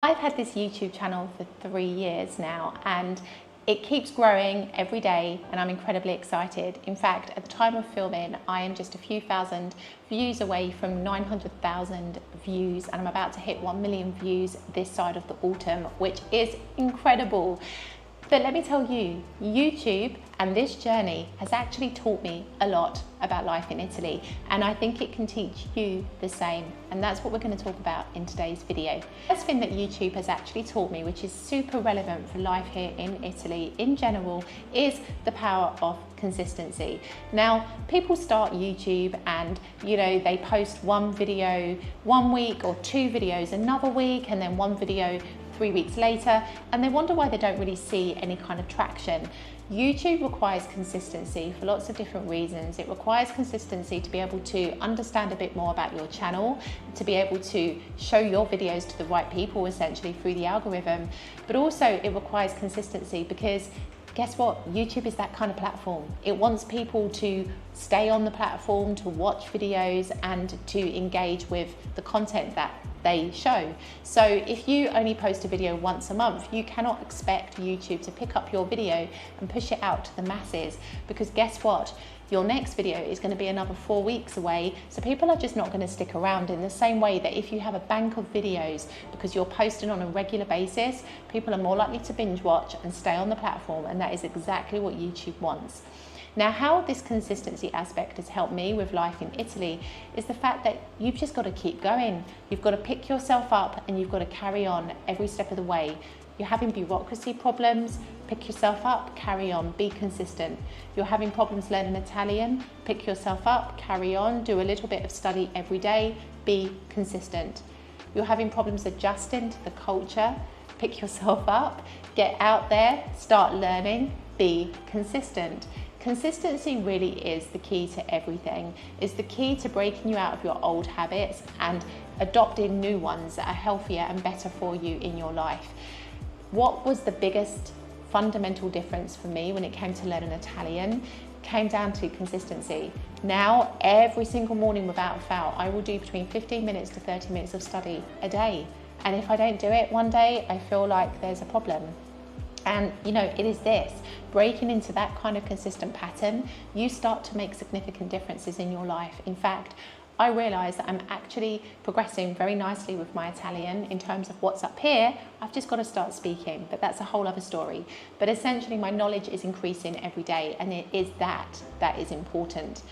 I've had this YouTube channel for 3 years now, and it keeps growing every day, and I'm incredibly excited. In fact, at the time of filming, I am just a few thousand views away from 900,000 views, and I'm about to hit 1 million views this side of the autumn, which is incredible. But let me tell you, YouTube and this journey has actually taught me a lot about life in Italy, and I think it can teach you the same, and that's what we're going to talk about in today's video. The first thing that YouTube has actually taught me, which is super relevant for life here in Italy in general, is the power of consistency. Now, people start YouTube and they post one video 1 week or 2 videos another week, and then 1 video 3 weeks later, and they wonder why they don't really see any kind of traction. YouTube requires consistency for lots of different reasons. It requires consistency to be able to understand a bit more about your channel, to be able to show your videos to the right people essentially through the algorithm, but also it requires consistency because guess what? YouTube is that kind of platform. It wants people to stay on the platform, to watch videos and to engage with the content that they show. So if you only post a video once a month, you cannot expect YouTube to pick up your video and push it out to the masses, because guess what? Your next video is going to be another 4 weeks away, so people are just not going to stick around. In the same way that if you have a bank of videos because you're posting on a regular basis, people are more likely to binge watch and stay on the platform, and that is exactly what YouTube wants. Now, how this consistency aspect has helped me with life in Italy is the fact that you've just got to keep going. You've got to pick yourself up and you've got to carry on every step of the way. You're having bureaucracy problems, pick yourself up, carry on, be consistent. You're having problems learning Italian, pick yourself up, carry on, do a little bit of study every day, be consistent. You're having problems adjusting to the culture, pick yourself up, get out there, start learning, be consistent. Consistency really is the key to everything. It's the key to breaking you out of your old habits and adopting new ones that are healthier and better for you in your life. What was the biggest fundamental difference for me when it came to learning Italian came down to consistency. Now, every single morning without a fail, I will do between 15 minutes to 30 minutes of study a day. And if I don't do it one day, I feel like there's a problem. And it is this, breaking into that kind of consistent pattern, you start to make significant differences in your life. In fact, I realise that I'm actually progressing very nicely with my Italian in terms of what's up here. I've just got to start speaking, but that's a whole other story. But essentially my knowledge is increasing every day, and it is that is important.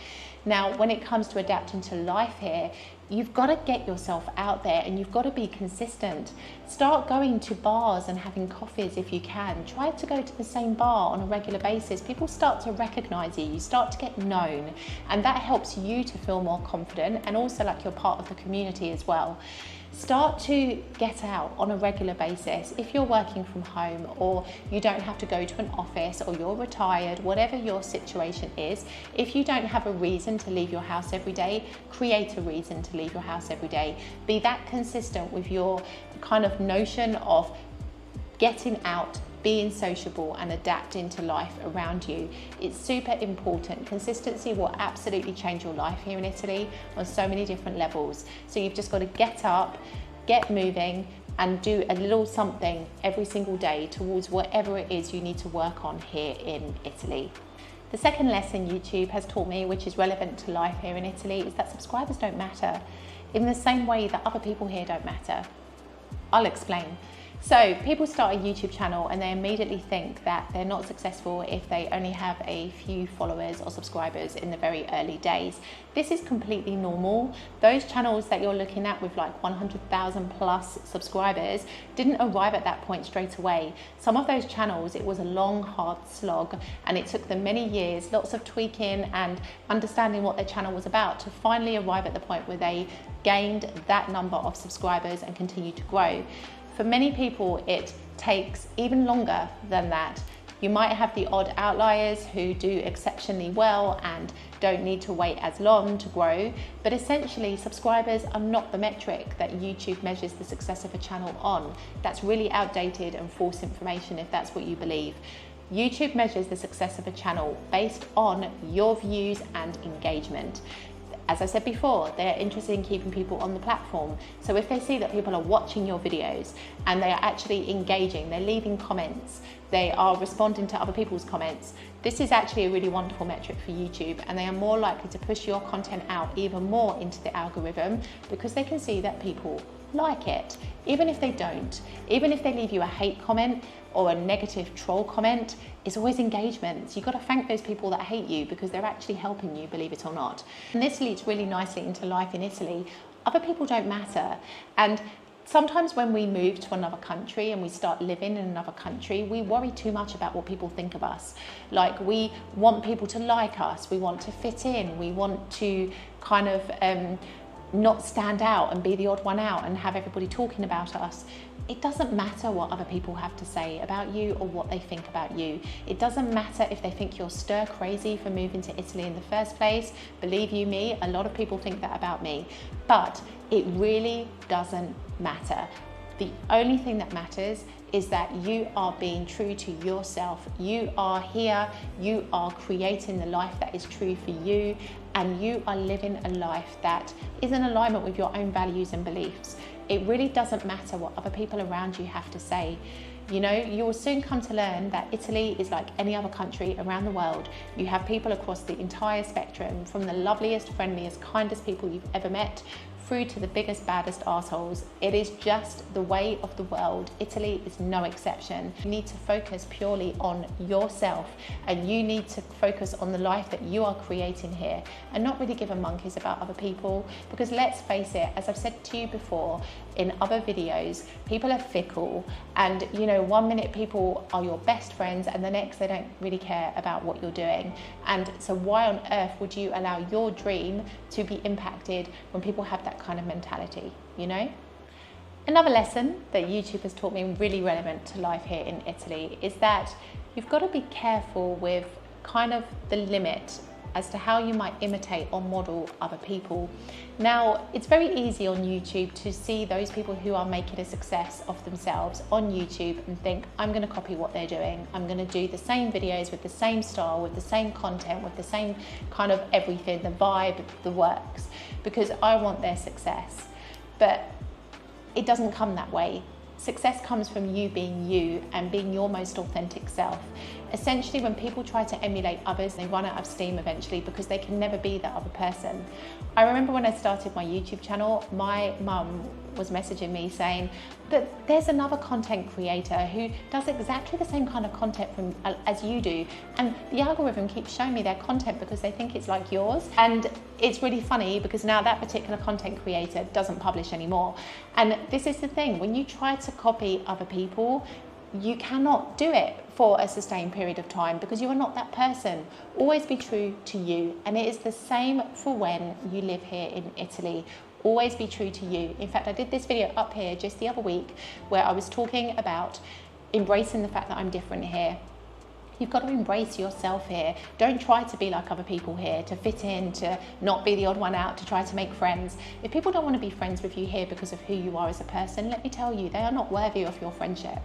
Now, when it comes to adapting to life here, you've got to get yourself out there and you've got to be consistent. Start going to bars and having coffees if you can. Try to go to the same bar on a regular basis. People start to recognize you, you start to get known, and that helps you to feel more confident and also like you're part of the community as well. Start to get out on a regular basis. If you're working from home or you don't have to go to an office or you're retired, whatever your situation is, if you don't have a reason to leave your house every day, create a reason to leave your house every day. Be that consistent with your kind of notion of getting out, being sociable and adapting to life around you. It's super important. Consistency will absolutely change your life here in Italy on so many different levels. So you've just got to get up, get moving and do a little something every single day towards whatever it is you need to work on here in Italy. The second lesson YouTube has taught me, which is relevant to life here in Italy, is that subscribers don't matter in the same way that other people here don't matter. I'll explain. So people start a YouTube channel and they immediately think that they're not successful if they only have a few followers or subscribers in the very early days. This is completely normal. Those channels that you're looking at with like 100,000 plus subscribers didn't arrive at that point straight away. Some of those channels, it was a long, hard slog, and it took them many years, lots of tweaking and understanding what their channel was about to finally arrive at the point where they gained that number of subscribers and continued to grow. For many people, it takes even longer than that. You might have the odd outliers who do exceptionally well and don't need to wait as long to grow, but essentially subscribers are not the metric that YouTube measures the success of a channel on. That's really outdated and false information if that's what you believe. YouTube measures the success of a channel based on your views and engagement. As I said before, they're interested in keeping people on the platform. So if they see that people are watching your videos and they are actually engaging, they're leaving comments, they are responding to other people's comments, this is actually a really wonderful metric for YouTube, and they are more likely to push your content out even more into the algorithm because they can see that people like it. Even if they don't, even if they leave you a hate comment or a negative troll comment, it's always engagement. So you've got to thank those people that hate you because they're actually helping you, believe it or not. And this leads really nicely into life in Italy. Other people don't matter. And sometimes when we move to another country and we start living in another country, we worry too much about what people think of us. Like, we want people to like us, we want to fit in, we want to kind of not stand out and be the odd one out and have everybody talking about us. It doesn't matter what other people have to say about you or what they think about you. It doesn't matter if they think you're stir crazy for moving to Italy in the first place. Believe you me, a lot of people think that about me, but it really doesn't matter. The only thing that matters is that you are being true to yourself. You are here, you are creating the life that is true for you, and you are living a life that is in alignment with your own values and beliefs. It really doesn't matter what other people around you have to say. You know, you will soon come to learn that Italy is like any other country around the world. You have people across the entire spectrum, from the loveliest, friendliest, kindest people you've ever met, through to the biggest, baddest assholes. It is just the way of the world. Italy is no exception. You need to focus purely on yourself, and you need to focus on the life that you are creating here and not really give a monkeys about other people, because let's face it, as I've said to you before in other videos, people are fickle, and you know, one minute people are your best friends and the next they don't really care about what you're doing. And so why on earth would you allow your dream to be impacted when people have that kind of mentality, you know? Another lesson that YouTube has taught me, really relevant to life here in Italy, is that you've got to be careful with kind of the limit as to how you might imitate or model other people. Now, it's very easy on YouTube to see those people who are making a success of themselves on YouTube and think, I'm going to copy what they're doing. I'm going to do the same videos with the same style, with the same content, with the same kind of everything, the vibe, the works, because I want their success. But it doesn't come that way. Success comes from you being you and being your most authentic self. Essentially, when people try to emulate others, they run out of steam eventually because they can never be that other person. I remember when I started my YouTube channel, my mum was messaging me saying that there's another content creator who does exactly the same kind of content as you do, and the algorithm keeps showing me their content because they think it's like yours. And it's really funny because now that particular content creator doesn't publish anymore. And this is the thing, when you try to copy other people, you cannot do it for a sustained period of time because you are not that person. Always be true to you, and it is the same for when you live here in Italy. Always be true to you. In fact, I did this video up here just the other week where I was talking about embracing the fact that I'm different here. You've got to embrace yourself here. Don't try to be like other people here, to fit in, to not be the odd one out, to try to make friends. If people don't want to be friends with you here because of who you are as a person, let me tell you, they are not worthy of your friendship,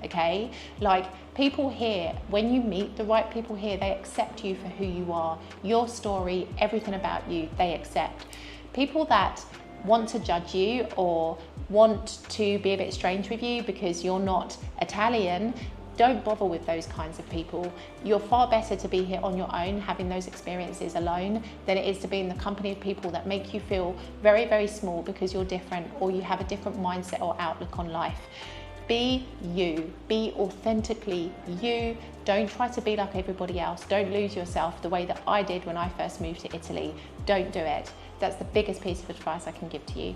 okay? Like, people here, when you meet the right people here, they accept you for who you are, your story, everything about you, they accept. People that want to judge you or want to be a bit strange with you because you're not Italian, don't bother with those kinds of people. You're far better to be here on your own, having those experiences alone, than it is to be in the company of people that make you feel very, very small because you're different or you have a different mindset or outlook on life. Be you, be authentically you. Don't try to be like everybody else. Don't lose yourself the way that I did when I first moved to Italy. Don't do it. That's the biggest piece of advice I can give to you.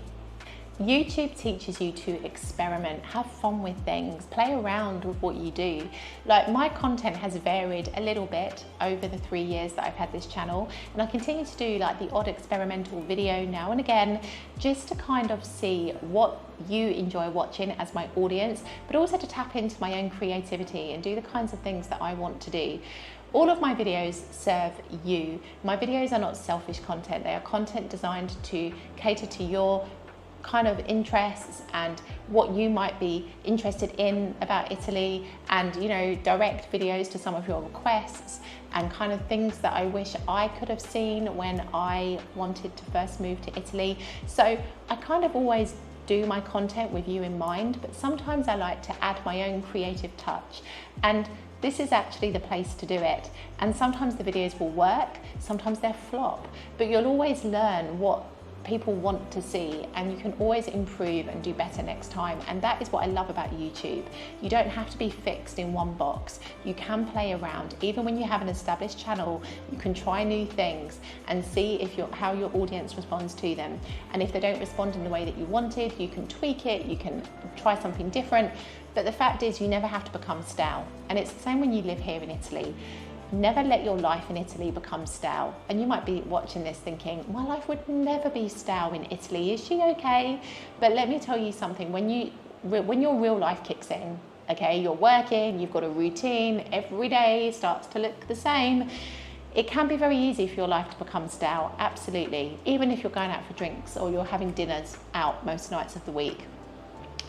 YouTube teaches you to experiment, have fun with things, play around with what you do. Like, my content has varied a little bit over the 3 years that I've had this channel, and I continue to do like the odd experimental video now and again, just to kind of see what you enjoy watching as my audience, but also to tap into my own creativity and do the kinds of things that I want to do. All of my videos serve you. My videos are not selfish content. They are content designed to cater to your kind of interests and what you might be interested in about Italy, and you know, direct videos to some of your requests and kind of things that I wish I could have seen when I wanted to first move to Italy. So I kind of always do my content with you in mind, but sometimes I like to add my own creative touch, and this is actually the place to do it. And sometimes the videos will work, sometimes they'll flop, but you'll always learn what people want to see, and you can always improve and do better next time. And that is what I love about YouTube. You don't have to be fixed in one box. You can play around. Even when you have an established channel, you can try new things and see if how your audience responds to them. And if they don't respond in the way that you wanted, you can tweak it, you can try something different. But the fact is, you never have to become stale. And it's the same when you live here in Italy. Never let your life in Italy become stale. And you might be watching this thinking, my life would never be stale in Italy. Is she okay? But let me tell you something, when your real life kicks in, okay, you're working, you've got a routine, every day starts to look the same, it can be very easy for your life to become stale, absolutely. Even if you're going out for drinks or you're having dinners out most nights of the week.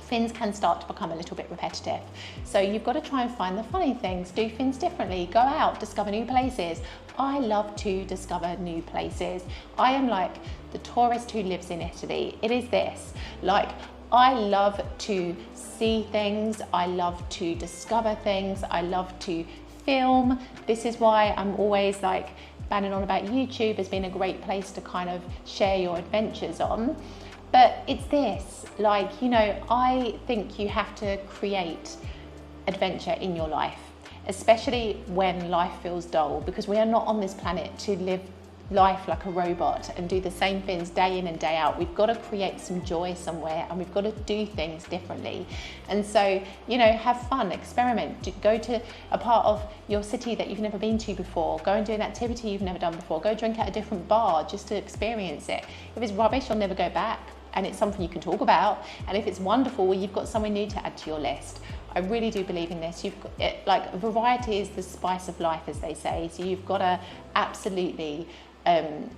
Things can start to become a little bit repetitive. So you've got to try and find the funny things, do things differently, go out, discover new places. I love to discover new places. I am like the tourist who lives in Italy. It is this, like, I love to see things, I love to discover things, I love to film. This is why I'm always like banning on about YouTube as being a great place to kind of share your adventures on. But it's this, like, you know, I think you have to create adventure in your life, especially when life feels dull, because we are not on this planet to live life like a robot and do the same things day in and day out. We've got to create some joy somewhere, and we've got to do things differently. And so, you know, have fun, experiment, go to a part of your city that you've never been to before, go and do an activity you've never done before, go drink at a different bar just to experience it. If it's rubbish, you'll never go back, and it's something you can talk about. And if it's wonderful, well, you've got somewhere new to add to your list. I really do believe in this. You've got it, like, variety is the spice of life, as they say. So you've got to absolutely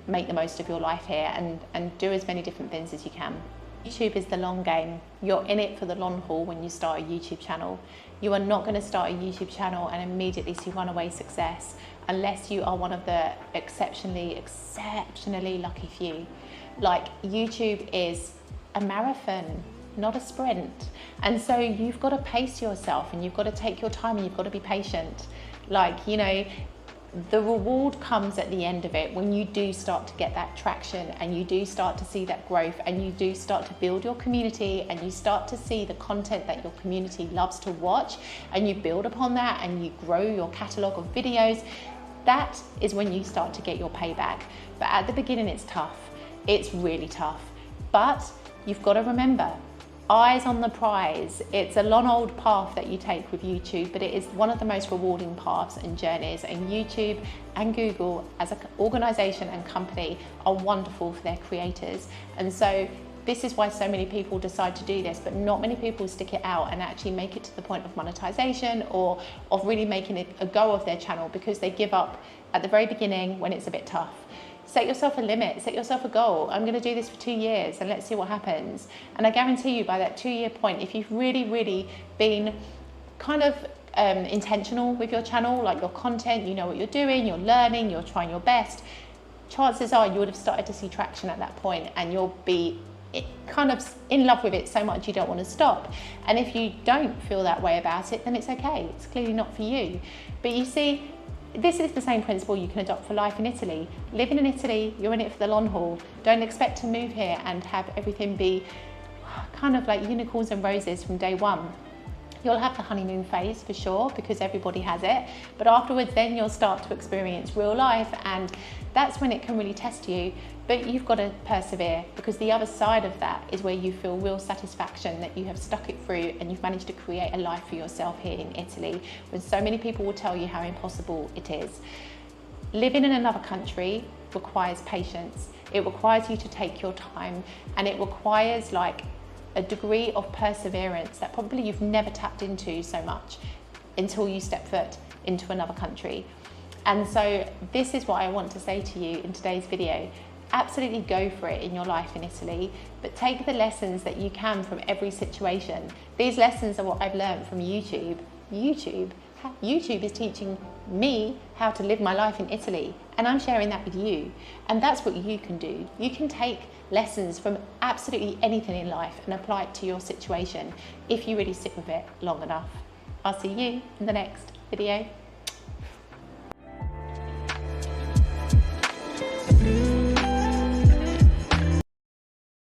make the most of your life here and do as many different things as you can. YouTube is the long game. You're in it for the long haul when you start a YouTube channel. You are not going to start a YouTube channel and immediately see runaway success unless you are one of the exceptionally lucky few. Like, YouTube is a marathon, not a sprint. And so you've got to pace yourself, and you've got to take your time, and you've got to be patient. Like, you know, the reward comes at the end of it when you do start to get that traction, and you do start to see that growth, and you do start to build your community, and you start to see the content that your community loves to watch, and you build upon that, and you grow your catalogue of videos. That is when you start to get your payback. But at the beginning, it's tough. It's really tough. But you've got to remember, eyes on the prize. It's a long old path that you take with YouTube, but it is one of the most rewarding paths and journeys. And YouTube and Google as an organization and company are wonderful for their creators. And so this is why so many people decide to do this, but not many people stick it out and actually make it to the point of monetization or of really making a go of their channel, because they give up at the very beginning when it's a bit tough. Set yourself a limit, set yourself a goal. I'm going to do this for 2 years and let's see what happens. And I guarantee you, by that 2-year point, if you've really been kind of intentional with your channel, like your content, you know what you're doing, you're learning, you're trying your best, chances are you would have started to see traction at that point, and you'll be kind of in love with it so much you don't want to stop. And if you don't feel that way about it, then it's okay. It's clearly not for you. But you see, this is the same principle you can adopt for life in Italy. Living in Italy, you're in it for the long haul. Don't expect to move here and have everything be kind of like unicorns and roses from day one. You'll have the honeymoon phase for sure, because everybody has it. But afterwards, then you'll start to experience real life, and that's when it can really test you. But you've got to persevere, because the other side of that is where you feel real satisfaction that you have stuck it through and you've managed to create a life for yourself here in Italy, when so many people will tell you how impossible it is. Living in another country requires patience. It requires you to take your time, and it requires like a degree of perseverance that probably you've never tapped into so much until you step foot into another country. And so this is what I want to say to you in today's video. absolutely go for it in your life in Italy, but take the lessons that you can from every situation. These lessons are what I've learned from YouTube. YouTube is teaching me how to live my life in Italy, and I'm sharing that with you. And that's what you can do. You can take lessons from absolutely anything in life and apply it to your situation if you really sit with it long enough. I'll see you in the next video.